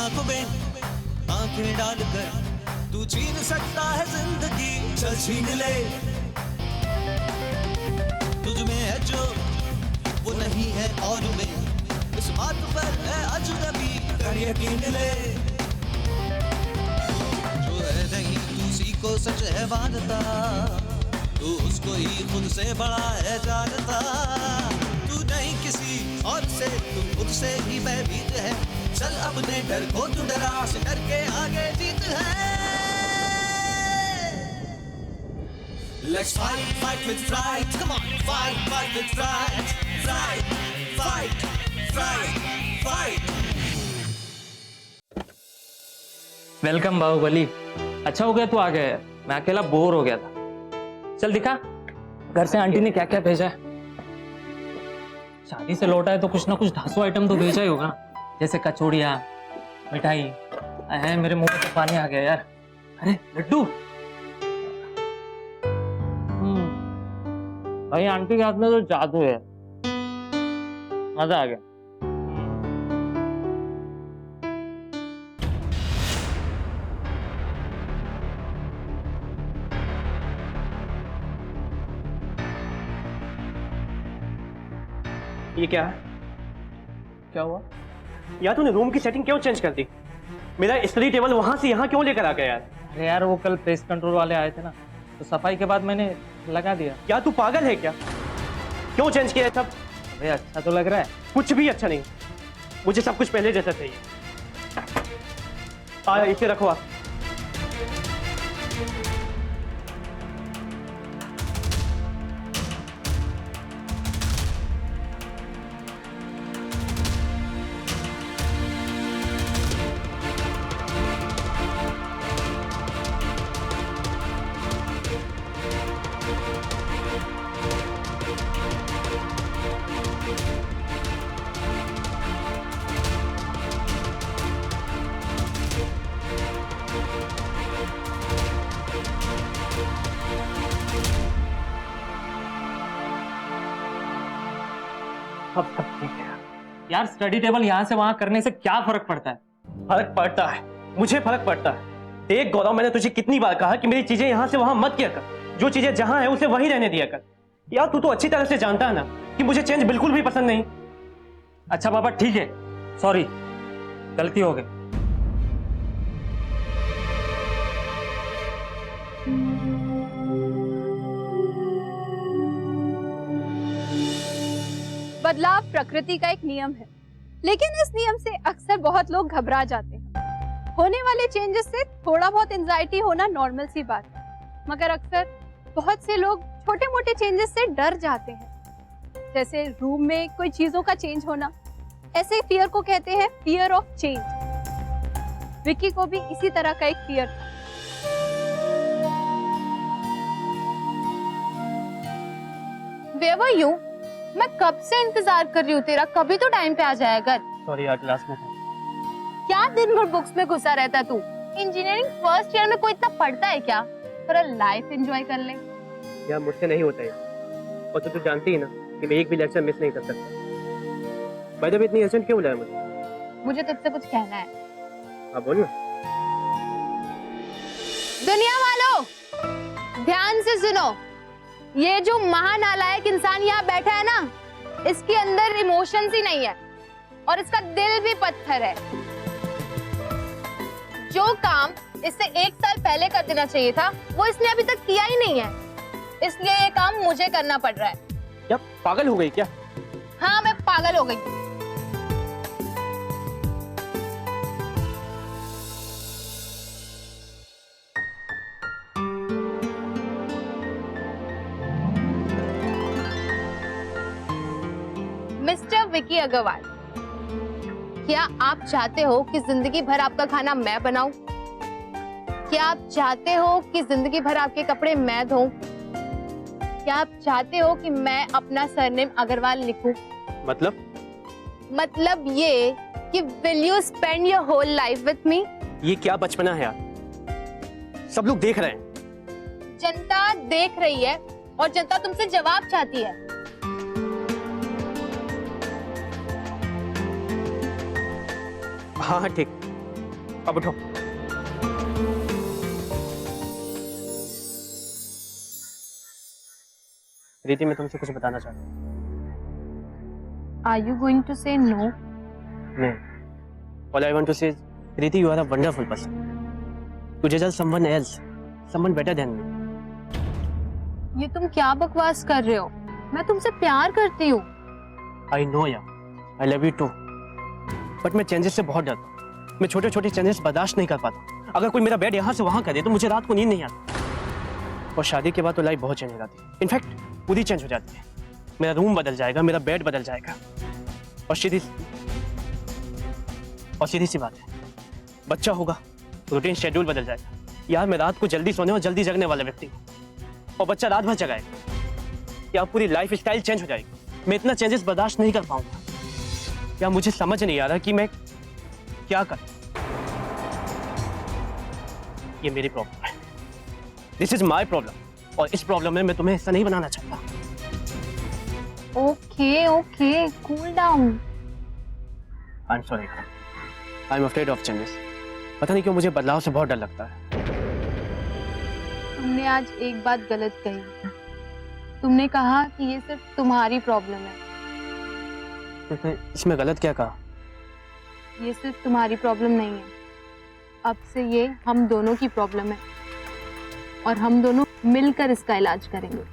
आंखों में आंखें डालकर तू छीन सकता है जिंदगी, चल छीन ले। तुझ में है जो वो नहीं है और में, इस बात पर है अजनबी, कर यकीन ले। जो है नहीं तू उसी को सच है मानता, तू उसको ही खुद से बड़ा है जानता। तू नहीं किसी और से, तू खुद से ही भयभीत है। चल अपने डर को तू डरा से डर के आगे जीत है। Let's fight, fight with fright. Come on, fight, fight with fright. Fright, fight, fright, fight. Welcome Baahubali. अच्छा हो गया तू आ गया, मैं अकेला बोर हो गया था। चल दिखा घर से आंटी ने क्या क्या भेजा है। शादी से लौटा है तो कुछ ना कुछ धांसू आइटम तो भेजा ही होगा ना, जैसे कचौड़ियाँ, मिठाई। है मेरे मुंह में तो पानी आ गया यार। अरे लड्डू। भाई आंटी के हाथ में तो जादू है, मजा आ गया। ये क्या है? क्या हुआ यार तूने रूम की सेटिंग क्यों चेंज कर दी? मेरा स्टडी टेबल वहां से यहाँ क्यों लेकर आ गया यार? अरे यार वो कल पेस्ट कंट्रोल वाले आए थे ना, तो सफाई के बाद मैंने लगा दिया। यार तू पागल है क्या? क्यों चेंज किया है सब? अरे अच्छा तो लग रहा है। कुछ भी अच्छा नहीं, मुझे सब कुछ पहले जैसा चाहिए। इसे रखो आप। अब सब ठीक है यार स्टडी टेबल यहाँ से वहां करने से क्या फर्क पड़ता है? फर्क पड़ता है, मुझे फर्क पड़ता है। देख गौरव, मैंने तुझे कितनी बार कहा कि मेरी चीजें यहाँ से वहां मत किया कर, जो चीजें जहां है उसे वहीं रहने दिया कर। यार तू तो अच्छी तरह से जानता है ना कि मुझे चेंज बिल्कुल भी पसंद नहीं। अच्छा पापा ठीक है, सॉरी, गलती हो गई। बदलाव प्रकृति का एक नियम है, लेकिन इस नियम से अक्सर बहुत लोग घबरा जाते हैं। होने वाले चेंजेस से थोड़ा बहुत एंजाइटी होना नॉर्मल सी बात है, मगर अक्सर बहुत से लोग छोटे मोटे चेंजेस से डर जाते हैं। जैसे रूम में कोई चीजों का चेंज होना, ऐसे फियर को कहते हैं फियर ऑफ चेंज। विक्की को भी इसी तरह का एक फियर था। Where were you? मैं कब से इंतजार कर रही हूँ तेरा, कभी तो टाइम पे आ जाया कर। सॉरी यार, क्लास में था। क्या दिन भर बुक्स में घुसा रहता तू? इंजीनियरिंग फर्स्ट ईयर में कोई इतना पढ़ता है क्या? थोड़ा लाइफ एंजॉय कर ले। यार मुझसे नहीं होता है, और तू जानती है ना कि मैं एक भी लेक्चर मिस नहीं कर सकता। भाई जब इतनी अर्जेंट क्यों बुलाया मुझे? मुझे तुझसे कुछ कहना है। हाँ बोल ना। दुनिया वालों ध्यान से सुनो, ये जो महानालायक इंसान यहाँ बैठा है ना, इसके अंदर इमोशंस ही नहीं है और इसका दिल भी पत्थर है। जो काम इससे 1 साल पहले कर देना चाहिए था वो इसने अभी तक किया ही नहीं है, इसलिए ये काम मुझे करना पड़ रहा है। क्या पागल हो गई क्या? हाँ मैं पागल हो गई। मिस्टर विकी अग्रवाल, क्या आप चाहते हो कि जिंदगी भर आपका खाना मैं बनाऊं? क्या आप चाहते हो कि जिंदगी भर आपके कपड़े मैं धोऊं? क्या आप चाहते हो कि मैं अपना सरनेम अग्रवाल लिखूं? मतलब ये कि will you spend your whole life with me? ये क्या बचपना है यार, सब लोग देख रहे हैं। जनता देख रही है और जनता तुमसे जवाब चाहती है। हाँ ठीक, अब उठो। प्रीति, मैं तुमसे कुछ बताना चाहता हूँ। Are you going to say no? नहीं। All I want to say is, Preeti, you are a wonderful person. तुझे जल्द someone else, someone better than me. ये तुम क्या बकवास कर रहे हो? मैं तुमसे प्यार करती हूँ। I know यार, I love you too. But मैं चेंजेस से बहुत डरता हूँ। मैं छोटे छोटे चेंजेस बर्दाश्त नहीं कर पाता। अगर कोई मेरा बेड यहाँ से वहाँ करे तो मुझे रात को नींद नहीं आती। और शादी के बाद तो लाइफ बहुत चेंज हो जाती है। इनफैक्ट पूरी चेंज हो जाती है। मेरा रूम बदल जाएगा, मेरा बेड बदल जाएगा। और सीधी सी बात है, बच्चा होगा, रूटीन शेड्यूल बदल जाएगा। यार मैं रात को जल्दी सोने और जल्दी जगने वाला व्यक्ति हूँ, और बच्चा रात भर जगाएगा। यार पूरी लाइफ स्टाइल चेंज हो जाएगी। मैं इतना चेंजेस बर्दाश्त नहीं कर पाऊंगा। यार मुझे समझ नहीं आ रहा कि मैं क्या करूं। ये मेरी प्रॉब्लम है। दिस इज माई प्रॉब्लम, और इस प्रॉब्लम में मैं तुम्हें हिस्सा नहीं बनाना चाहता। Okay okay, cool down. I am sorry, I am afraid of changes. पता नहीं क्यों मुझे बदलाव से बहुत डर लगता है। तुमने आज एक बात गलत कही। तुमने कहा कि ये सिर्फ तुम्हारी प्रॉब्लम है। इसमें गलत क्या कहा? ये सिर्फ तुम्हारी प्रॉब्लम नहीं है, अब से ये हम दोनों की प्रॉब्लम है, और हम दोनों मिलकर इसका इलाज करेंगे।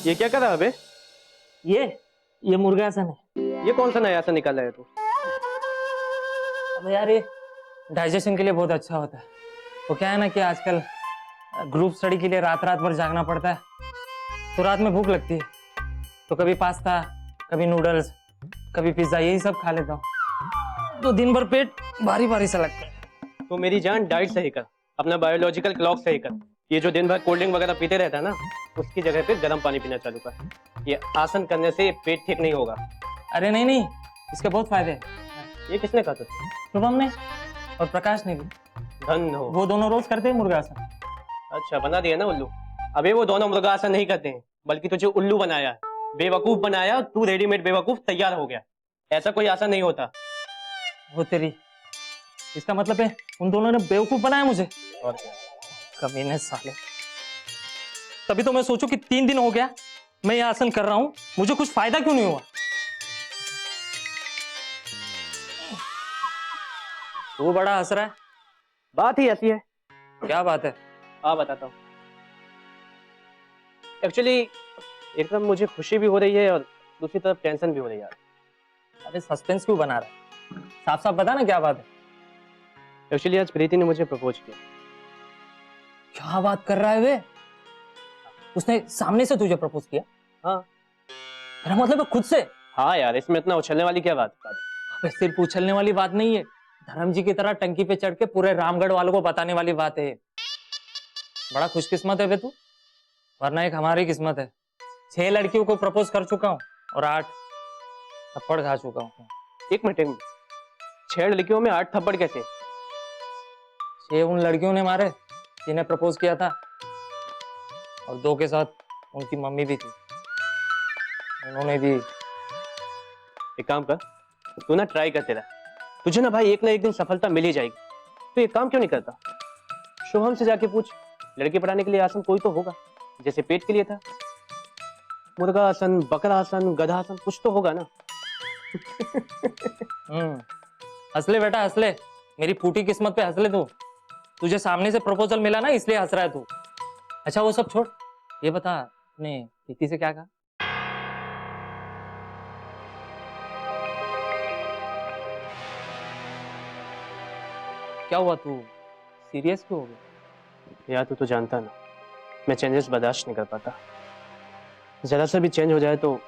ये क्या कर रहा है अबे? ये मुर्गासन है। ये कौन सा नया सा निकाला है तू? अब यार ये डाइजेशन के लिए बहुत अच्छा होता है। तो क्या है ना कि आजकल ग्रुप स्टडी के लिए रात रात भर जागना पड़ता है, तो रात में भूख लगती है, तो कभी पास्ता, कभी नूडल्स, कभी पिज्जा, यही सब खा लेता हूँ। तो दिन भर पेट भारी भारी सा लगता है। तो मेरी जान डाइट सही कर, अपना बायोलॉजिकल क्लॉक सही कर। ये जो दिन भर कोल्ड ड्रिंक वगैरह पीते रहता है ना, उसकी जगह पे गर्म पानी पीना चालू कर। ये आसन करने से पेट ठीक नहीं होगा। अरे नहीं नहीं, इसके बहुत फायदे हैं। ये किसने कहा था? शुभम ने और प्रकाश ने भी। धन हो। वो दोनों रोज करते हैं मुर्गासन। अच्छा, बना दिया ना उल्लू। अबे वो दोनों मुर्गासन नहीं करते हैं, बल्कि तुझे उल्लू बनाया है, बेवकूफ बनाया। तू रेडीमेड बेवकूफ तैयार हो गया। ऐसा कोई आसन नहीं होता। वो तेरी, इसका मतलब है उन दोनों ने बेवकूफ बनाया मुझे। और क्या? कमीने साले। तभी तो मैं सोचूं कि 3 दिन हो गया मैं ये आसन कर रहा हूं, मुझे कुछ फायदा क्यों नहीं हुआ। तू बड़ा हंस रहा है। बात ही ऐसी है। क्या बात है? हाँ बताता हूँ। एक्चुअली एकदम मुझे खुशी भी हो रही है और दूसरी तरफ टेंशन भी हो रही है। अबे सस्पेंस क्यों बना रहा है? साफ साफ बता ना क्या बात है। एक्चुअली आज प्रीति ने मुझे प्रपोज किया। क्या बात कर रहा है वे? उसने सामने से तुझे प्रपोज किया? हाँ। मेरा मतलब है खुद से? हाँ यार, इसमें इतना उछलने वाली क्या बात? अबे सिर्फ उछलने वाली बात नहीं है, धर्म जी की तरह टंकी पे चढ़ के पूरे रामगढ़ वालों को बताने वाली बात है। बड़ा खुशकिस्मत है बे तू, वरना एक हमारी किस्मत है। 6 लड़कियों को प्रपोज कर चुका हूँ और 8 थप्पड़ खा चुका हूँ। एक मिनट, 6 लड़कियों में 8 थप्पड़ कैसे? 6 उन लड़कियों ने मारे जिन्हें प्रपोज किया था, और 2 के साथ उनकी मम्मी भी थी। उन्होंने भी। एक काम कर, तू ना ट्राई करते रह। तुझे ना भाई एक ना एक दिन सफलता मिल ही जाएगी। तो एक काम क्यों नहीं करता, शुभम से जाके पूछ, लड़के पढ़ाने के लिए आसन कोई तो होगा, जैसे पेट के लिए था मुर्गा आसन, बकरा आसन, गधा आसन, कुछ तो होगा ना। हंसले बेटा हंसले, मेरी फूटी किस्मत पे हंसले तू। तुझे सामने से प्रपोजल मिला ना, इसलिए हंस रहा है तू। अच्छा वो सब छोड़, ये बता तूने प्रीति से क्या कहा? क्या हुआ, तू सीरियस क्यों हो गया? यार तू तो जानता ना, मैं चेंजेस बर्दाश्त नहीं कर पाता। जरा सा भी चेंज हो जाए तो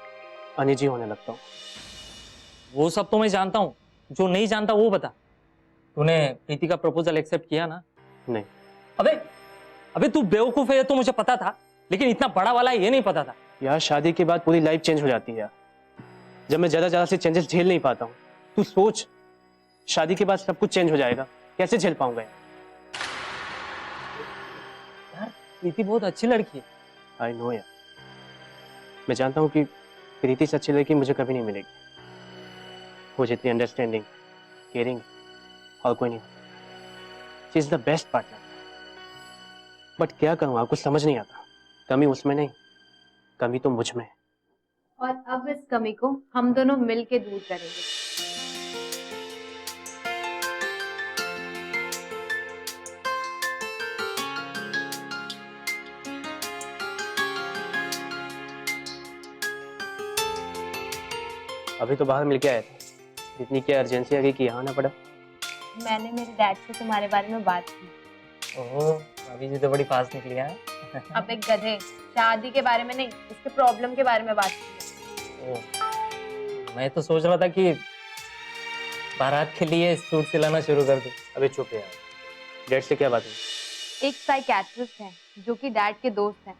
अनईजी होने लगता हूँ। वो सब तो मैं जानता हूँ, जो नहीं जानता वो बता। तूने प्रीति का प्रपोजल एक्सेप्ट किया ना? नहीं। अबे तू बेवकूफ है तो मुझे पता था, लेकिन इतना बड़ा वाला ये नहीं पता था। यार शादी के बाद पूरी लाइफ चेंज हो जाती है यार। जब मैं जरा जरा से चेंजेस झेल नहीं पाता हूँ तू सोच, शादी के बाद सब कुछ चेंज हो जाएगा, कैसे झेल पाऊंगा यार? प्रीति बहुत अच्छी लड़की है। आई नो यार, मैं जानता हूँ कि प्रीति से अच्छी लड़की मुझे कभी नहीं मिलेगी। वो जितनी अंडरस्टैंडिंग, केयरिंग और कोई नहीं। She is the best partner. But क्या करूँ, आपको समझ नहीं आता। कमी उसमें नहीं, कमी तो मुझ में है। और अब इस कमी को हम दोनों मिल के दूर करेंगे। अभी तो बाहर मिलके आए थे, इतनी क्या अर्जेंसी आ गई कि यहाँ आना पड़ा? मैंने मेरे डैड से तुम्हारे बारे में बात की। ओह, अभी जी तो बड़ी फास्ट निकली है। अब एक गधे, शादी के बारे में नहीं, इसके प्रॉब्लम के बारे में बात की। ओह, मैं तो सोच रहा था कि बारात के लिए सूट सिलाना शुरू कर दूं। अभी चुप यार, डैड से क्या बात है? एक साइकियाट्रिस्ट है जो कि डैड के दोस्त हैं,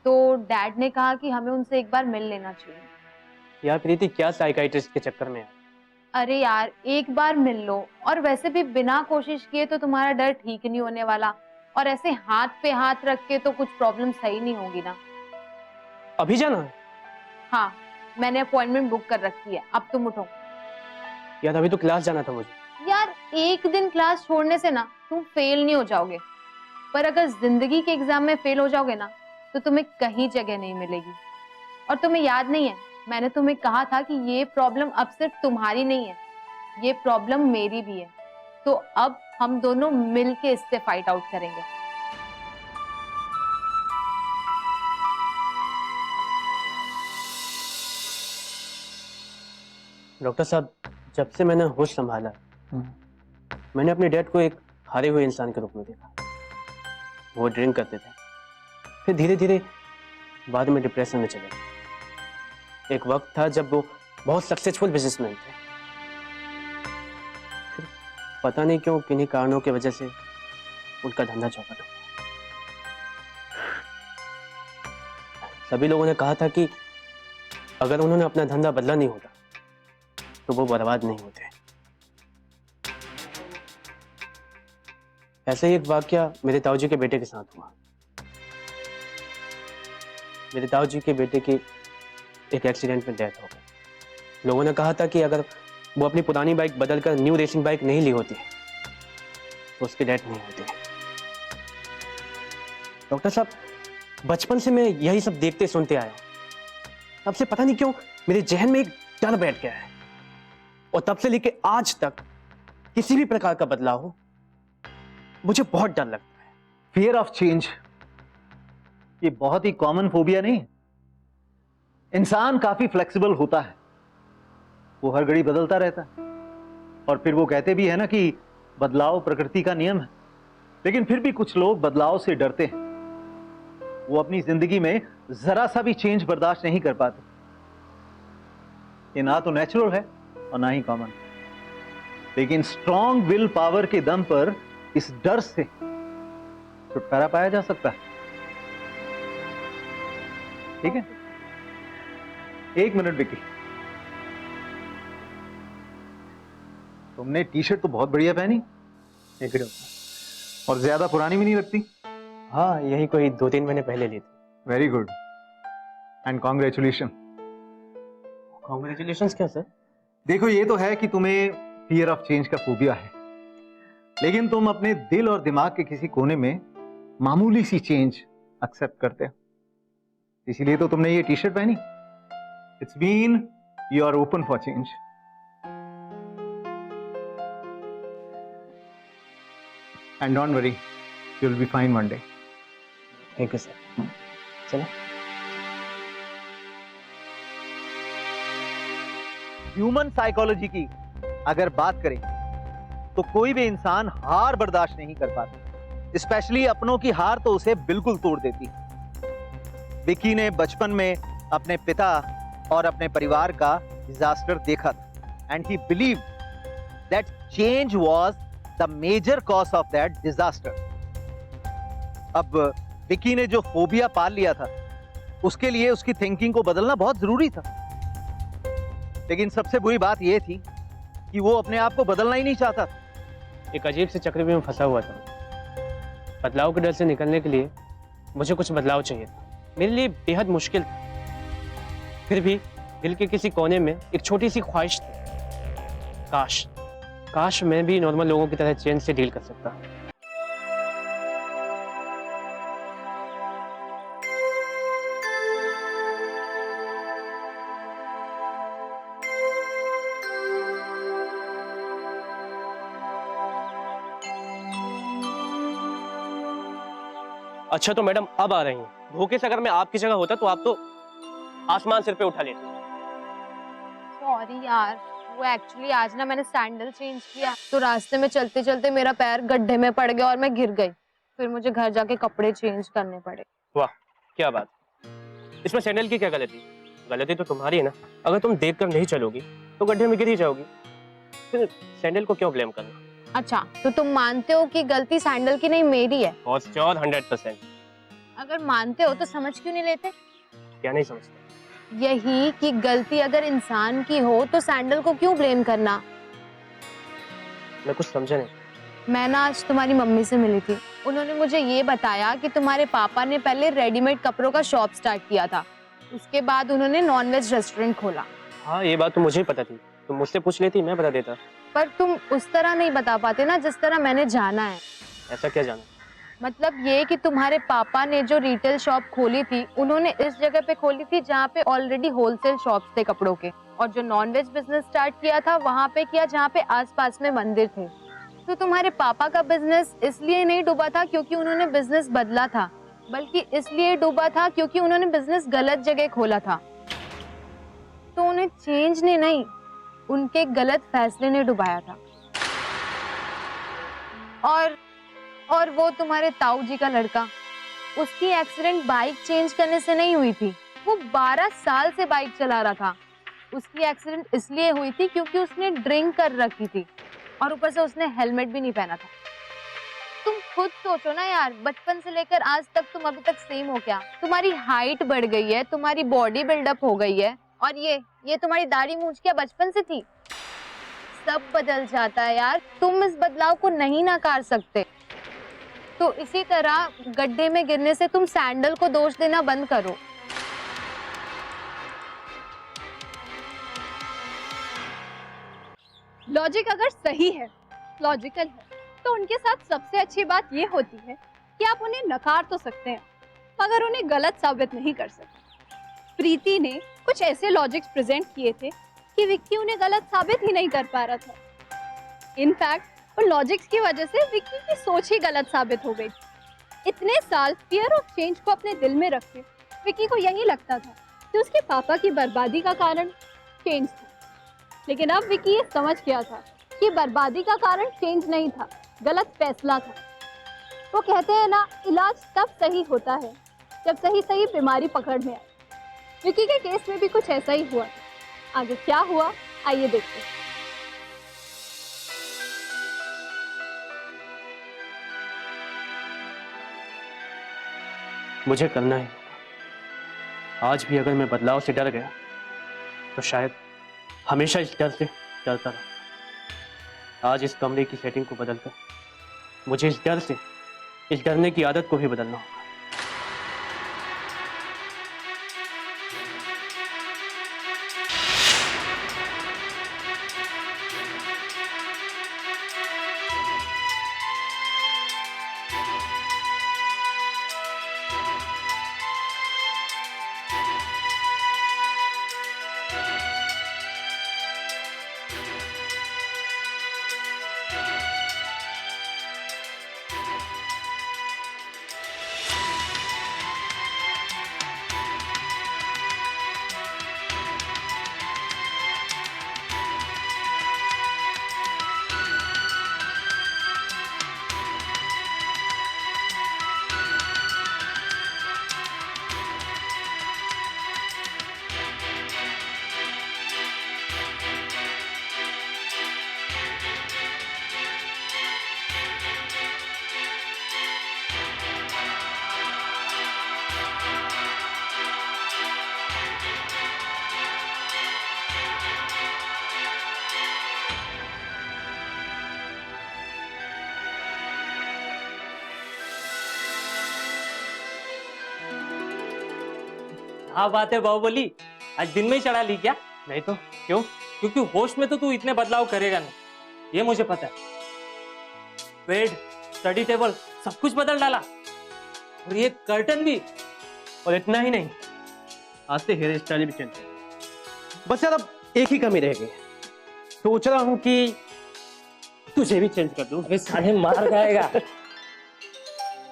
तो डैड ने कहा कि हमें उनसे एक बार मिल लेना चाहिए। यार प्रीति, क्या साइकाइट्रिस्ट के चक्कर में है? अरे यार, एक बार मिल लो, और वैसे भी बिना कोशिश किए तो तुम्हारा डर ठीक नहीं होने वाला, और ऐसे हाथ पे हाथ रख के तो कुछ प्रॉब्लम सही नहीं होगी ना। अभी जाना है? हाँ, मैंने अपॉइंटमेंट बुक कर रखी है, अब तुम उठो। यार अभी तो क्लास जाना था मुझे। यार एक दिन क्लास छोड़ने से ना तुम फेल नहीं हो जाओगे, पर अगर जिंदगी के एग्जाम में फेल हो जाओगे ना तो तुम्हें कहीं जगह नहीं मिलेगी। और तुम्हें याद नहीं है, मैंने तुम्हें कहा था कि ये प्रॉब्लम अब सिर्फ तुम्हारी नहीं है, ये प्रॉब्लम मेरी भी है। तो अब हम दोनों मिलके इससे फाइट आउट करेंगे। डॉक्टर साहब, जब से मैंने होश संभाला, मैंने अपने डैड को एक हारे हुए इंसान के रूप में देखा। वो ड्रिंक करते थे, फिर धीरे धीरे बाद में डिप्रेशन में चले गए। एक वक्त था जब वो बहुत सक्सेसफुल बिजनेसमैन थे, फिर पता नहीं क्यों किन्हीं कारणों की वजह से उनका धंधा चौपट हो गया। सभी लोगों ने कहा था कि अगर उन्होंने अपना धंधा बदला नहीं होता तो वो बर्बाद नहीं होते। ऐसे ही एक वाकया मेरे ताऊजी के बेटे के साथ हुआ। मेरे ताऊजी के बेटे की एक एक्सीडेंट में डेथ हो गई। लोगों ने कहा था कि अगर वो अपनी पुरानी बाइक बदलकर न्यू रेसिंग बाइक नहीं ली होती तो उसकी डेथ नहीं होती। डॉक्टर साहब, बचपन से मैं यही सब देखते सुनते आया हूं। तब से पता नहीं क्यों मेरे जहन में एक डर बैठ गया है, और तब से लेके आज तक किसी भी प्रकार का बदलाव हो मुझे बहुत डर लगता है। फियर ऑफ चेंज ये बहुत ही कॉमन फोबिया नहीं है। इंसान काफी फ्लेक्सिबल होता है, वो हर घड़ी बदलता रहता है, और फिर वो कहते भी है ना कि बदलाव प्रकृति का नियम है। लेकिन फिर भी कुछ लोग बदलाव से डरते हैं, वो अपनी जिंदगी में जरा सा भी चेंज बर्दाश्त नहीं कर पाते। ये ना तो नेचुरल है और ना ही कॉमन। लेकिन स्ट्रॉन्ग विल पावर के दम पर इस डर से छुटकारा पाया जा सकता है। ठीक है, एक मिनट विकी, तुमने टी शर्ट तो बहुत बढ़िया पहनी, और ज्यादा पुरानी भी नहीं लगती। हाँ, यही कोई 2-3 महीने पहले ली थी। Very good and congratulation. Congratulations क्या सर? देखो, ये तो है कि तुम्हें फियर ऑफ चेंज का फोबिया है, लेकिन तुम अपने दिल और दिमाग के किसी कोने में मामूली सी चेंज एक्सेप्ट करते हो। इसीलिए तो तुमने ये टी शर्ट पहनी। It's mean you are open for change. And don't worry, you will be fine one day. Thank you sir. चलो। ह्यूमन साइकोलॉजी की अगर बात करें तो कोई भी इंसान हार बर्दाश्त नहीं कर पाता। स्पेशली अपनों की हार तो उसे बिल्कुल तोड़ देती। विकी ने बचपन में अपने पिता और अपने परिवार का डिजास्टर देखा था, and he believe that change was the major cause of that disaster. अब विकी ने जो फोबिया पाल लिया था, उसके लिए उसकी थिंकिंग को बदलना बहुत जरूरी था। लेकिन सबसे बुरी बात यह थी कि वो अपने आप को बदलना ही नहीं चाहता। एक अजीब से चक्रव्यूह में फंसा हुआ था। बदलाव के डर से निकलने के लिए मुझे कुछ बदलाव चाहिए था। मेरे लिए बेहद मुश्किल था, फिर भी दिल के किसी कोने में एक छोटी सी ख्वाहिश थी, काश काश मैं भी नॉर्मल लोगों की तरह चेंज से डील कर सकता। अच्छा तो मैडम अब आ रही हैं। धोखे से अगर मैं आपकी जगह होता तो आप तो आसमान सिर पे उठा लेते। सॉरी यार, वो एक्चुअली आज ना मैंने सैंडल चेंज किया तो रास्ते में चलते चलते मेरा पैर गड्ढे में पड़ गया और मैं गिर गई। फिर मुझे घर जाके कपड़े चेंज करने पड़े। वाह क्या बात, इसमें सैंडल की क्या गलती? गलती तो तुम्हारी है ना। अगर तुम देख कर नहीं चलोगी तो गड्ढे में गिर ही जाओगी, फिर सैंडल को क्यों ब्लेम करना? अच्छा तो तुम मानते हो कि गलती सैंडल की नहीं मेरी है? और श्योर 100%। अगर मानते हो तो समझ क्यों नहीं लेते? क्या नहीं समझते? यही कि गलती अगर इंसान की हो तो सैंडल को क्यों ब्लेम करना? मैं कुछ समझा नहीं। मैं ना आज तुम्हारी मम्मी से मिली थी। उन्होंने मुझे ये बताया कि तुम्हारे पापा ने पहले रेडीमेड कपड़ों का शॉप स्टार्ट किया था, उसके बाद उन्होंने नॉनवेज रेस्टोरेंट खोला। हाँ ये बात तो मुझे ही पता थी, तुम मुझसे पूछ लेती मैं बता देता। पर तुम उस तरह नहीं बता पाते ना जिस तरह मैंने जाना है। ऐसा क्या जाना? मतलब ये कि तुम्हारे पापा ने जो रिटेल शॉप खोली थी उन्होंने इस जगह पे खोली थी जहाँ पे ऑलरेडी होलसेल शॉप्स थे कपड़ों के, और जो नॉनवेज बिजनेस स्टार्ट किया था वहाँ पे किया जहाँ पे आसपास में मंदिर थे। तो तुम्हारे पापा का बिजनेस इसलिए नहीं डूबा था क्योंकि उन्होंने बिजनेस बदला था, बल्कि इसलिए डूबा था क्योंकि उन्होंने बिजनेस गलत जगह खोला था। तो उन्हें चेंज ने नहीं, उनके गलत फैसले ने डुबाया था। और वो तुम्हारे ताऊ जी का लड़का, उसकी एक्सीडेंट बाइक चेंज करने से नहीं हुई थी। वो 12 साल से बाइक चला रहा था। उसकी एक्सीडेंट इसलिए हुई थी क्योंकि उसने ड्रिंक कर रखी थी और ऊपर से उसने हेलमेट भी नहीं पहना था। तुम खुद सोचो ना यार, बचपन से लेकर आज तक तुम अभी तक सेम हो क्या? तुम्हारी हाइट बढ़ गई है, तुम्हारी बॉडी बिल्डअप हो गई है, और ये तुम्हारी दाढ़ी मूंछ क्या बचपन से थी? सब बदल जाता है यार, तुम इस बदलाव को नहीं नकार सकते। तो इसी तरह गड्ढे में गिरने से तुम सैंडल को दोष देना बंद करो। लॉजिक अगर सही है, लॉजिकल है, तो उनके साथ सबसे अच्छी बात ये होती है कि आप उन्हें नकार तो सकते हैं मगर उन्हें गलत साबित नहीं कर सकते। प्रीति ने कुछ ऐसे लॉजिक्स प्रेजेंट किए थे कि विक्की उन्हें गलत साबित ही नहीं कर पा रहा था। इनफैक्ट उन लॉजिक्स की वजह से विक्की की सोच ही गलत साबित हो गई। इतने साल फियर ऑफ चेंज को अपने दिल में रखे विक्की को यही लगता था कि उसके पापा की बर्बादी का कारण चेंज था, लेकिन अब विक्की ये समझ गया था कि बर्बादी का कारण चेंज नहीं था, गलत फैसला था। वो कहते हैं ना, इलाज तब सही होता है जब सही सही बीमारी पकड़ में आए। विक्की के केस में भी कुछ ऐसा ही हुआ। आगे क्या हुआ आइए देखते हैं। मुझे करना है। आज भी अगर मैं बदलाव से डर गया तो शायद हमेशा इस डर से डरता रहा। आज इस कमरे की सेटिंग को बदलकर मुझे इस डरने की आदत को भी बदलना होगा। हाँ बात है बाहुबली, आज दिन में ही चढ़ा ली क्या? नहीं तो क्यों? क्योंकि होश में तो तू इतने बदलाव करेगा नहीं, ये मुझे पता है। बेड, स्टडी टेबल सब कुछ बदल डाला, और ये कर्टन भी। और इतना ही नहीं, आज से हेयर स्टाइल भी चेंज है। बस यार अब एक ही कमी रह गई, सोच रहा हूँ कि तुझे भी चेंज कर दूं। अबे साले मार खाएगा।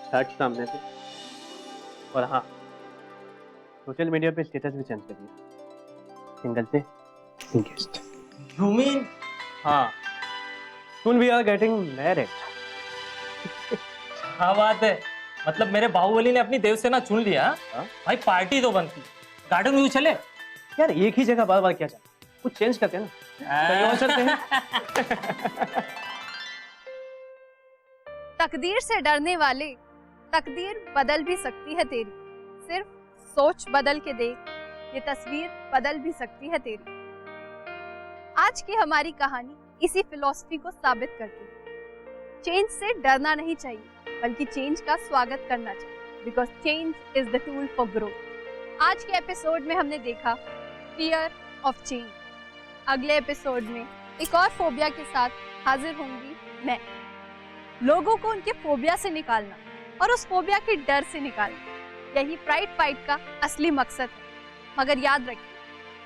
शर्ट सामने से, और हाँ सोशल मीडिया पे स्टेटस भी चेंज कर दिया, सिंगल से सिंगेस्ट। You mean? हाँ, soon we are getting married। हाँ बात है, मतलब मेरे बाहुबली ने अपनी देवसेना चुन लिया। हाँ? भाई पार्टी तो बनती, गार्डन व्यू चले। यार एक ही जगह बार बार क्या जाना, कुछ चेंज करते हैं ना, कहीं और चलते हैं। तकदीर से डरने वाले, तकदीर बदल भी सकती है तेरी। सिर्फ सोच बदल के देख, ये तस्वीर बदल भी सकती है तेरी। आज की हमारी कहानी इसी फिलॉसफी को साबित करती है। चेंज से डरना नहीं चाहिए, बल्कि चेंज का स्वागत करना चाहिए, because change is the tool for growth. आज के एपिसोड में हमने देखा फियर ऑफ चेंज। अगले एपिसोड में एक और फोबिया के साथ हाजिर होंगी मैं। लोगों को उनके फोबिया से निकालना और उस फोबिया के डर से निकालना, यही प्राइड फाइट का असली मकसद है। मगर याद रखिए,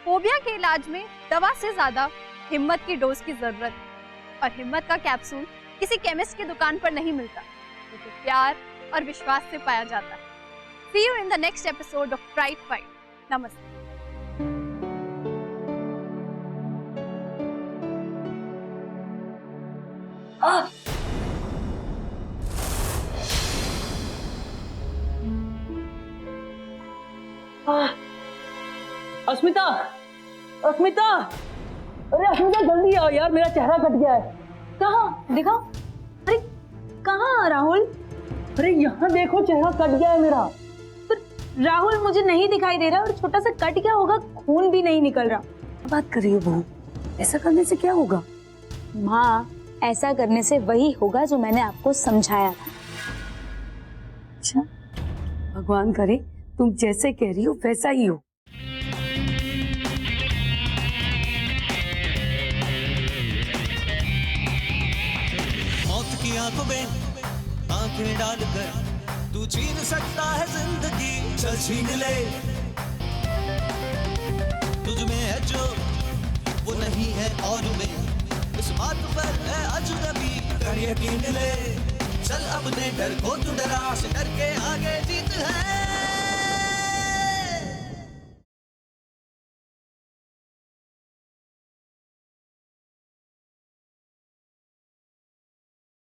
फोबिया के इलाज में दवा से ज्यादा हिम्मत की डोज की जरूरत है, और हिम्मत का कैप्सूल किसी केमिस्ट की दुकान पर नहीं मिलता, क्योंकि तो प्यार और विश्वास से पाया जाता है। See you in the next episode of Pride Fight. Namaste. अस्मिता, अस्मिता, अरे अस्मिता जल्दी आओ यार, मेरा चेहरा कट गया है। कहाँ दिखाओ? अरे कहाँ राहुल? अरे यहाँ देखो, चेहरा कट गया है मेरा। पर राहुल मुझे नहीं दिखाई दे रहा, और छोटा सा कट क्या होगा, खून भी नहीं निकल रहा। बात कर रही हो बहू, ऐसा करने से क्या होगा? माँ, ऐसा करने से वही होगा जो मैंने आपको समझाया था। अच्छा, भगवान करे तुम जैसे कह रही हो वैसा ही हो। मौत की आंखों में आंखें डालकर तू छीन सकता है जिंदगी, चल छीन ले। तुझ में है जो वो नहीं है और में, इस बात पर है अजनबी, कर यकीन ले। चल अपने डर को तू डरा से, डर के आगे जीत है।